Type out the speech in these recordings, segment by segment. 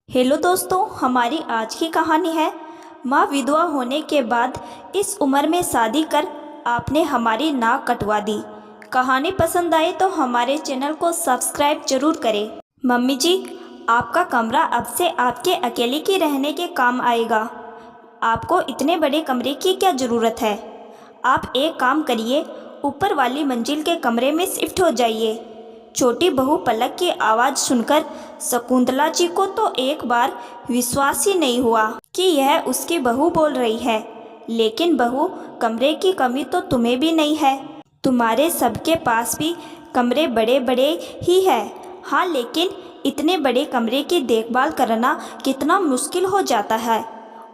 Hello दोस्तों, हमारी आज की कहानी है माँ विधवा होने के बाद इस उम्र में शादी कर आपने हमारी नाक कटवा दी। कहानी पसंद आए तो हमारे चैनल को सब्सक्राइब जरूर करें। मम्मी जी, आपका कमरा अब से आपके अकेले के रहने के काम आएगा। आपको इतने बड़े कमरे की क्या ज़रूरत है? आप एक काम करिए, ऊपर वाली मंजिल के कमरे में शिफ्ट हो जाइए। छोटी बहू पलक की आवाज़ सुनकर शकुंतला जी को तो एक बार विश्वास ही नहीं हुआ कि यह उसकी बहू बोल रही है। लेकिन बहू, कमरे की कमी तो तुम्हें भी नहीं है। तुम्हारे सबके पास भी कमरे बड़े बड़े ही है। हाँ, लेकिन इतने बड़े कमरे की देखभाल करना कितना मुश्किल हो जाता है।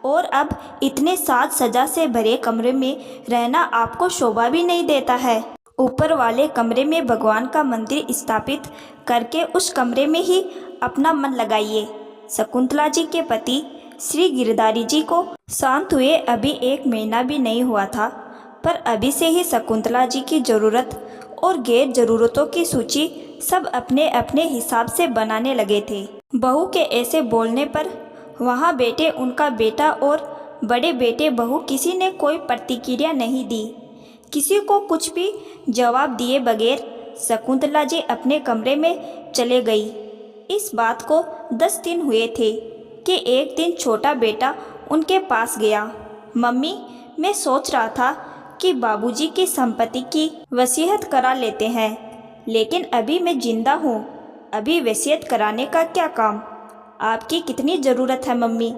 और अब इतने साज सजा से भरे कमरे में रहना आपको शोभा भी नहीं देता है। ऊपर वाले कमरे में भगवान का मंदिर स्थापित करके उस कमरे में ही अपना मन लगाइए। शकुंतला जी के पति श्री गिरधारी जी को शांत हुए अभी 1 महीना भी नहीं हुआ था, पर अभी से ही शकुंतला जी की ज़रूरत और गैर ज़रूरतों की सूची सब अपने अपने हिसाब से बनाने लगे थे। बहू के ऐसे बोलने पर वहाँ बैठे उनका बेटा और बड़े बेटे बहू किसी ने कोई प्रतिक्रिया नहीं दी। किसी को कुछ भी जवाब दिए बगैर शकुंतला जी अपने कमरे में चले गई। इस बात को 10 दिन हुए थे कि एक दिन छोटा बेटा उनके पास गया। मम्मी, मैं सोच रहा था कि बाबूजी की संपत्ति की वसीयत करा लेते हैं, लेकिन अभी मैं जिंदा हूँ, अभी वसीयत कराने का क्या काम? आपकी कितनी ज़रूरत है मम्मी।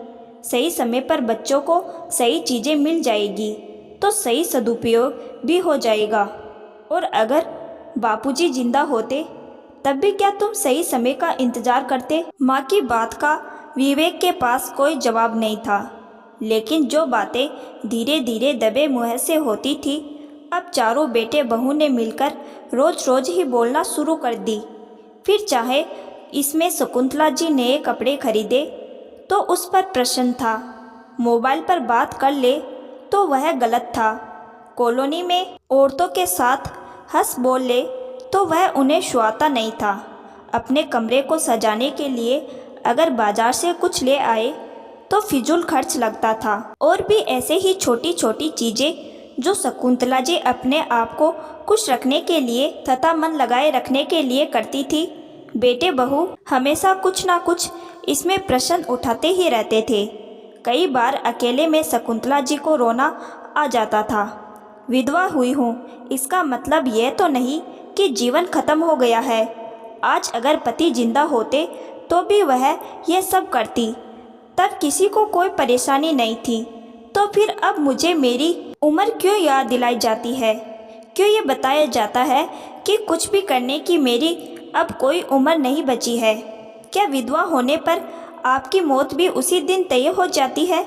सही समय पर बच्चों को सही चीज़ें मिल जाएगी तो सही सदुपयोग भी हो जाएगा। और अगर बापूजी जिंदा होते तब भी क्या तुम सही समय का इंतज़ार करते? माँ की बात का विवेक के पास कोई जवाब नहीं था, लेकिन जो बातें धीरे धीरे दबे मुँह से होती थी, अब चारों बेटे बहू ने मिलकर रोज़ रोज़ ही बोलना शुरू कर दी। फिर चाहे इसमें शकुंतला जी नए कपड़े खरीदे तो उस पर प्रश्न था, मोबाइल पर बात कर ले तो वह गलत था, कॉलोनी में औरतों के साथ हंस बोल ले तो वह उन्हें छुआता नहीं था, अपने कमरे को सजाने के लिए अगर बाजार से कुछ ले आए तो फिजूल खर्च लगता था। और भी ऐसे ही छोटी छोटी चीज़ें जो शकुंतला जी अपने आप को खुश रखने के लिए तथा मन लगाए रखने के लिए करती थी। बेटे बहू हमेशा कुछ ना कुछ इसमें प्रश्न उठाते ही रहते थे। कई बार अकेले में शकुंतला जी को रोना आ जाता था। विधवा हुई हूँ इसका मतलब यह तो नहीं कि जीवन खत्म हो गया है। आज अगर पति जिंदा होते तो भी वह यह सब करती, तब किसी को कोई परेशानी नहीं थी। तो फिर अब मुझे मेरी उम्र क्यों याद दिलाई जाती है? क्यों ये बताया जाता है कि कुछ भी करने की मेरी अब कोई उम्र नहीं बची है? क्या विधवा होने पर आपकी मौत भी उसी दिन तय हो जाती है?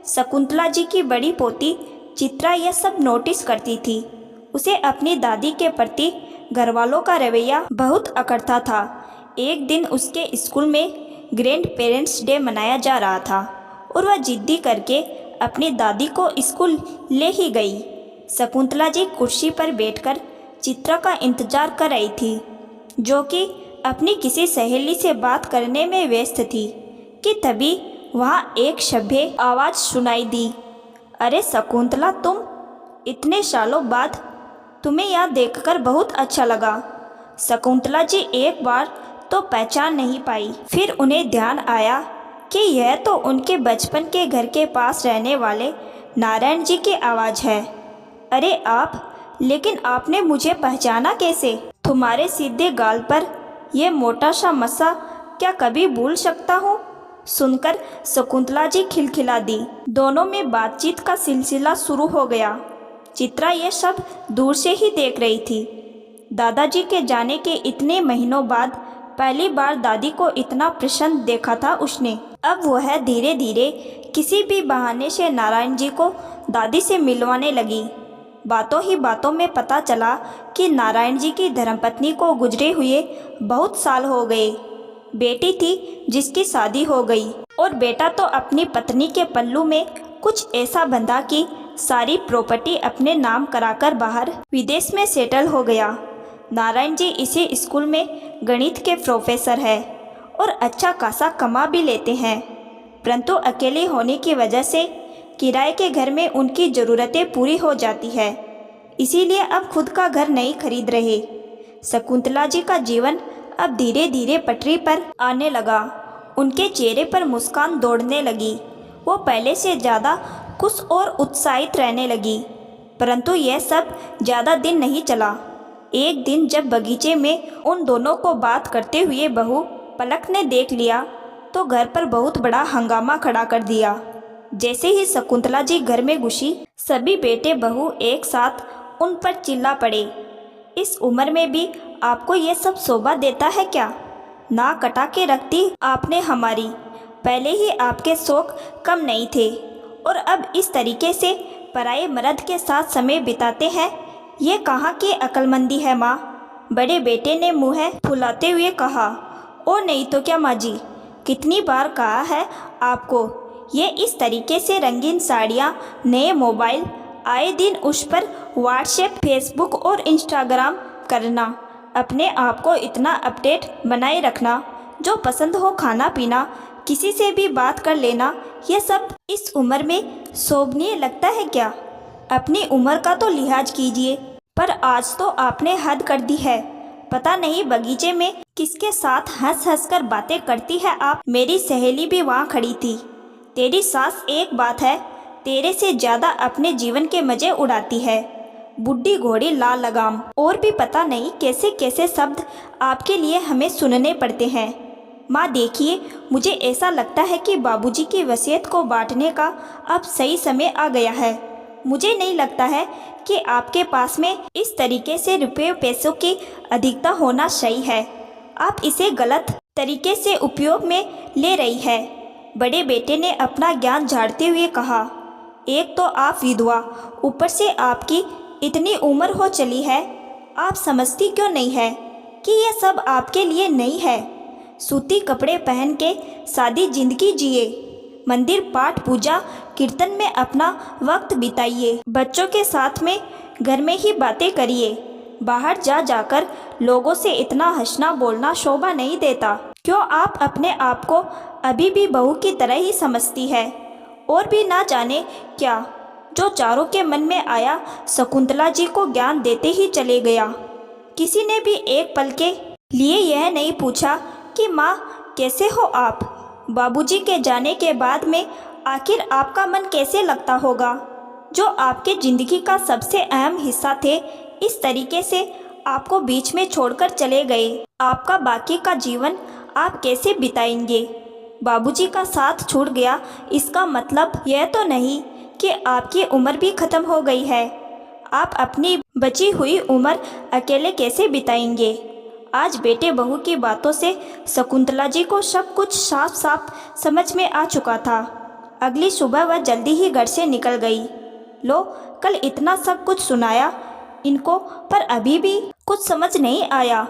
शकुंतला जी की बड़ी पोती चित्रा यह सब नोटिस करती थी। उसे अपनी दादी के प्रति घरवालों का रवैया बहुत अकड़ता था। एक दिन उसके स्कूल में ग्रैंड पेरेंट्स डे मनाया जा रहा था और वह जिद्दी करके अपनी दादी को स्कूल ले ही गई। शकुंतला जी कुर्सी पर बैठकर चित्रा का इंतजार कर रही थी, जो कि अपनी किसी सहेली से बात करने में व्यस्त थी कि तभी वहाँ एक सभ्य आवाज़ सुनाई दी। अरे शकुंतला, तुम! इतने सालों बाद तुम्हें यहाँ देखकर बहुत अच्छा लगा। शकुंतला जी एक बार तो पहचान नहीं पाई, फिर उन्हें ध्यान आया कि यह तो उनके बचपन के घर के पास रहने वाले नारायण जी की आवाज़ है। अरे आप! लेकिन आपने मुझे पहचाना कैसे? तुम्हारे सीधे गाल पर यह मोटा सा मस्सा क्या कभी भूल सकता हूँ? सुनकर शकुंतला जी खिलखिला दी। दोनों में बातचीत का सिलसिला शुरू हो गया। चित्रा ये सब दूर से ही देख रही थी। दादाजी के जाने के इतने महीनों बाद पहली बार दादी को इतना प्रसन्न देखा था उसने। अब वह धीरे धीरे किसी भी बहाने से नारायण जी को दादी से मिलवाने लगी। बातों ही बातों में पता चला कि नारायण जी की धर्मपत्नी को गुजरे हुए बहुत साल हो गए। बेटी थी जिसकी शादी हो गई और बेटा तो अपनी पत्नी के पल्लू में कुछ ऐसा बंधा कि सारी प्रॉपर्टी अपने नाम कराकर बाहर विदेश में सेटल हो गया। नारायण जी इसी स्कूल में गणित के प्रोफेसर है और अच्छा खासा कमा भी लेते हैं, परंतु अकेले होने की वजह से किराए के घर में उनकी ज़रूरतें पूरी हो जाती है, इसीलिए अब खुद का घर नहीं खरीद रहे। शकुंतला जी का जीवन अब धीरे धीरे पटरी पर आने लगा। उनके चेहरे पर मुस्कान दौड़ने लगी। वो पहले से ज़्यादा खुश और उत्साहित रहने लगी। परंतु यह सब ज़्यादा दिन नहीं चला। एक दिन जब बगीचे में उन दोनों को बात करते हुए बहू पलक ने देख लिया तो घर पर बहुत बड़ा हंगामा खड़ा कर दिया। जैसे ही शकुंतला जी घर में घुसी, सभी बेटे बहू एक साथ उन पर चिल्ला पड़े। इस उम्र में भी आपको ये सब शोभा देता है क्या? नाक कटा के रखती आपने हमारी। पहले ही आपके शौक कम नहीं थे और अब इस तरीके से पराये मर्द के साथ समय बिताते हैं। ये कहाँ की अक्लमंदी है माँ? बड़े बेटे ने मुँह फुलाते हुए कहा। ओ नहीं तो क्या माँ जी, कितनी बार कहा है आपको, ये इस तरीके से रंगीन साड़ियाँ, नए मोबाइल, आए दिन उस पर व्हाट्सएप, फेसबुक और इंस्टाग्राम करना, अपने आप को इतना अपडेट बनाए रखना, जो पसंद हो खाना पीना, किसी से भी बात कर लेना, ये सब इस उम्र में शोभनीय लगता है क्या? अपनी उम्र का तो लिहाज कीजिए। पर आज तो आपने हद कर दी है। पता नहीं बगीचे में किसके साथ हंस हंस कर बातें करती है आप। मेरी सहेली भी वहाँ खड़ी थी। तेरी सास एक बात है, तेरे से ज़्यादा अपने जीवन के मज़े उड़ाती है। बुढ़ी घोड़ी लाल लगाम। और भी पता नहीं कैसे कैसे शब्द आपके लिए हमें सुनने पड़ते हैं। माँ देखिए, मुझे ऐसा लगता है कि बाबूजी की वसीयत को बांटने का अब सही समय आ गया है। मुझे नहीं लगता है कि आपके पास में इस तरीके से रुपये पैसों की अधिकता होना सही है। आप इसे गलत तरीके से उपयोग में ले रही है। बड़े बेटे ने अपना ज्ञान झाड़ते हुए कहा। एक तो आप विधवा, ऊपर से आपकी इतनी उम्र हो चली है। आप समझती क्यों नहीं है कि यह सब आपके लिए नहीं है? सूती कपड़े पहन के सादी जिंदगी जिए, मंदिर पाठ पूजा कीर्तन में अपना वक्त बिताइए, बच्चों के साथ में घर में ही बातें करिए। बाहर जा जाकर लोगों से इतना हंसना बोलना शोभा नहीं देता। क्यों आप अपने आप को अभी भी बहू की तरह ही समझती है? और भी ना जाने क्या जो चारों के मन में आया शकुंतला जी को ज्ञान देते ही चले गया। किसी ने भी एक पल के लिए यह नहीं पूछा कि माँ कैसे हो आप? बाबूजी के जाने के बाद में आखिर आपका मन कैसे लगता होगा? जो आपके ज़िंदगी का सबसे अहम हिस्सा थे, इस तरीके से आपको बीच में छोड़कर चले गए। आपका बाकी का जीवन आप कैसे बिताएंगे? बाबूजी का साथ छूट गया, इसका मतलब यह तो नहीं कि आपकी उम्र भी ख़त्म हो गई है। आप अपनी बची हुई उम्र अकेले कैसे बिताएंगे? आज बेटे बहू की बातों से शकुंतला जी को सब कुछ साफ साफ समझ में आ चुका था। अगली सुबह वह जल्दी ही घर से निकल गई। लो, कल इतना सब कुछ सुनाया इनको, पर अभी भी कुछ समझ नहीं आया।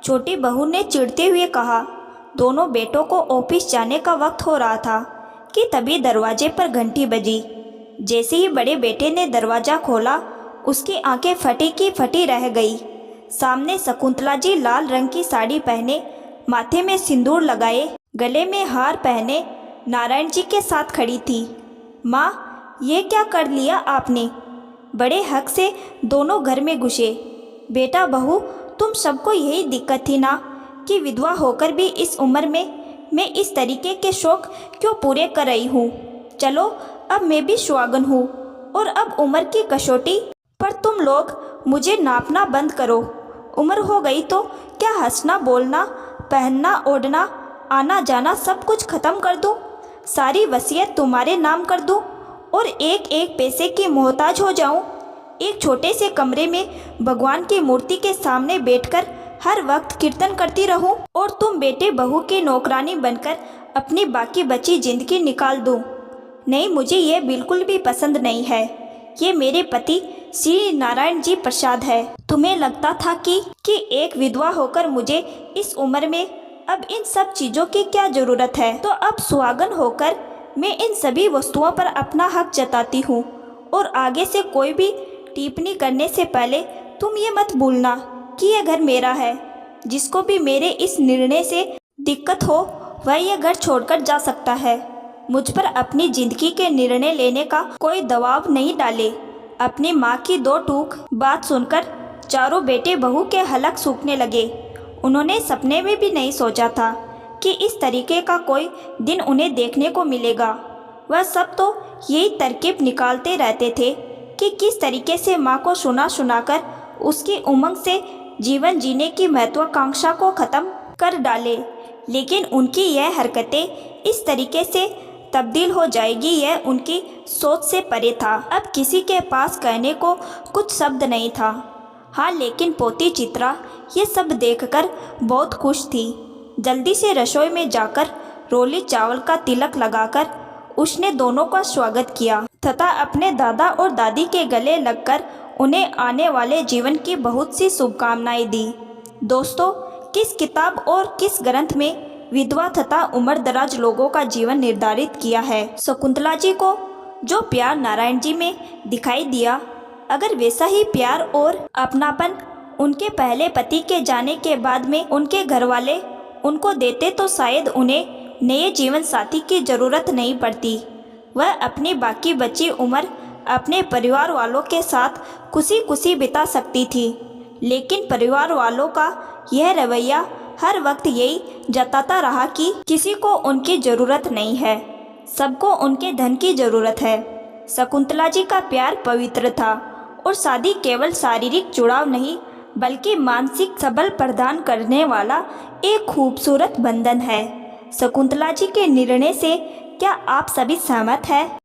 छोटी बहू ने चिढ़ते हुए कहा। दोनों बेटों को ऑफिस जाने का वक्त हो रहा था कि तभी दरवाजे पर घंटी बजी। जैसे ही बड़े बेटे ने दरवाज़ा खोला, उसकी आंखें फटी की फटी रह गई। सामने शकुंतला जी लाल रंग की साड़ी पहने, माथे में सिंदूर लगाए, गले में हार पहने नारायण जी के साथ खड़ी थी। माँ, ये क्या कर लिया आपने? बड़े हक से दोनों घर में घुसे। बेटा बहू, तुम सबको यही दिक्कत थी ना कि विधवा होकर भी इस उम्र में मैं इस तरीके के शौक क्यों पूरे कर रही हूँ? चलो, अब मैं भी सुहागन हूँ और अब उम्र की कसौटी पर तुम लोग मुझे नापना बंद करो। उम्र हो गई तो क्या हंसना बोलना, पहनना ओढ़ना, आना जाना सब कुछ ख़त्म कर दूँ? सारी वसीयत तुम्हारे नाम कर दूँ और एक एक पैसे की मोहताज हो जाऊँ? एक छोटे से कमरे में भगवान की मूर्ति के सामने बैठकर हर वक्त कीर्तन करती रहूं और तुम बेटे बहू की नौकरानी बनकर अपनी बाकी बची जिंदगी निकाल दो? नहीं, मुझे ये बिल्कुल भी पसंद नहीं है। ये मेरे पति श्री नारायण जी प्रसाद है। तुम्हें लगता था कि एक विधवा होकर मुझे इस उम्र में अब इन सब चीज़ों की क्या ज़रूरत है? तो अब सुहागन होकर मैं इन सभी वस्तुओं पर अपना हक जताती हूँ और आगे से कोई भी टिप्पणी करने से पहले तुम ये मत भूलना कि यह घर मेरा है। जिसको भी मेरे इस निर्णय से दिक्कत हो वह यह घर छोड़कर जा सकता है। मुझ पर अपनी जिंदगी के निर्णय लेने का कोई दबाव नहीं डाले। अपनी माँ की दो टूक बात सुनकर चारों बेटे बहू के हलक सूखने लगे। उन्होंने सपने में भी नहीं सोचा था कि इस तरीके का कोई दिन उन्हें देखने को मिलेगा। वह सब तो यही तरकीब निकालते रहते थे कि किस तरीके से माँ को सुना सुनाकर उसकी उमंग से जीवन जीने की महत्वाकांक्षा को ख़त्म कर डाले। लेकिन उनकी यह हरकतें इस तरीके से तब्दील हो जाएगी यह उनकी सोच से परे था। अब किसी के पास कहने को कुछ शब्द नहीं था। हाँ, लेकिन पोती चित्रा ये सब देखकर बहुत खुश थी। जल्दी से रसोई में जाकर रोली चावल का तिलक लगाकर उसने दोनों का स्वागत किया तथा अपने दादा और दादी के गले लगकर उन्हें आने वाले जीवन की बहुत सी शुभकामनाएं दी। दोस्तों, किस किताब और किस ग्रंथ में विधवा तथा उम्रदराज लोगों का जीवन निर्धारित किया है? शकुंतला जी को जो प्यार नारायण जी में दिखाई दिया, अगर वैसा ही प्यार और अपनापन उनके पहले पति के जाने के बाद में उनके घर वाले उनको देते तो शायद उन्हें नए जीवन साथी की ज़रूरत नहीं पड़ती। वह अपनी बाकी बची उम्र अपने परिवार वालों के साथ खुशी खुशी बिता सकती थी। लेकिन परिवार वालों का यह रवैया हर वक्त यही जताता रहा कि किसी को उनकी ज़रूरत नहीं है, सबको उनके धन की ज़रूरत है। शकुंतला जी का प्यार पवित्र था और शादी केवल शारीरिक जुड़ाव नहीं बल्कि मानसिक सबल प्रदान करने वाला एक खूबसूरत बंधन है। शकुंतला जी के निर्णय से क्या आप सभी सहमत हैं?